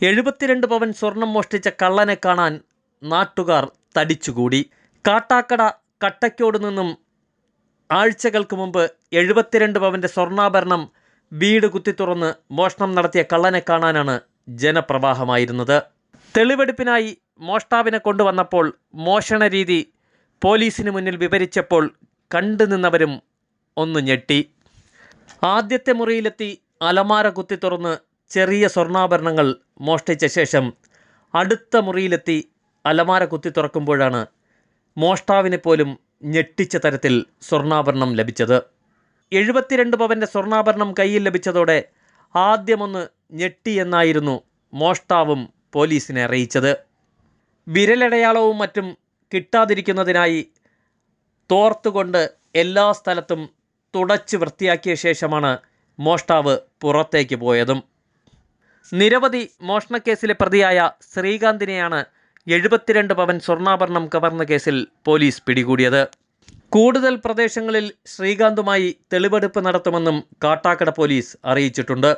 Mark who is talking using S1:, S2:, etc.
S1: 72 പവൻ സ്വർണം മോഷ്ടിച്ച കള്ളനെ കാണാൻ നാട്ടുകാർ തടിച്ചുകൂടി. കാട്ടാക്കട കട്ടയ്ക്കോട് നിന്നും ആഴ്ചകൾക്ക് മുമ്പ് 72 പവൻ്റെ സ്വർണ്ണാഭരണം വീട് കുത്തിത്തുറന്ന് മോഷണം നടത്തിയ കള്ളനെ കാണാനാണ് ജനപ്രവാഹമായിരുന്നത്. തെളിവെടുപ്പിനായി മോഷ്ടാവിനെ കൊണ്ടുവന്നപ്പോൾ മോഷണ രീതി പോലീസിന് മുന്നിൽ വിവരിച്ചപ്പോൾ കണ്ടു നിന്നവരും ഒന്ന് ഞെട്ടി. ആദ്യത്തെ മുറിയിലെത്തി അലമാര കുത്തിത്തുറന്ന് ചെറിയ സ്വർണ്ണാഭരണങ്ങൾ മോഷ്ടിച്ച ശേഷം അടുത്ത മുറിയിലെത്തി അലമാര കുത്തിത്തുറക്കുമ്പോഴാണ് മോഷ്ടാവിനെ പോലും ഞെട്ടിച്ച തരത്തിൽ സ്വർണ്ണാഭരണം ലഭിച്ചത്. 72 പവൻ്റെ സ്വർണ്ണാഭരണം കയ്യിൽ ലഭിച്ചതോടെ ആദ്യമൊന്ന് ഞെട്ടിയെന്നായിരുന്നു മോഷ്ടാവും പോലീസിനെ അറിയിച്ചത്. വിരലടയാളവും മറ്റും കിട്ടാതിരിക്കുന്നതിനായി തോർത്തുകൊണ്ട് എല്ലാ സ്ഥലത്തും തുടച്ച് വൃത്തിയാക്കിയ ശേഷമാണ് മോഷ്ടാവ് പുറത്തേക്ക് പോയതും. നിരവധി മോഷണക്കേസിലെ പ്രതിയായ ശ്രീകാന്തിനെയാണ് 72 പവൻ സ്വർണ്ണാഭരണം കവർന്ന കേസിൽ പോലീസ് പിടികൂടിയത്. കൂടുതൽ പ്രദേശങ്ങളിൽ ശ്രീകാന്തുമായി തെളിവെടുപ്പ് നടത്തുമെന്നും കാട്ടാക്കട പോലീസ് അറിയിച്ചിട്ടുണ്ട്.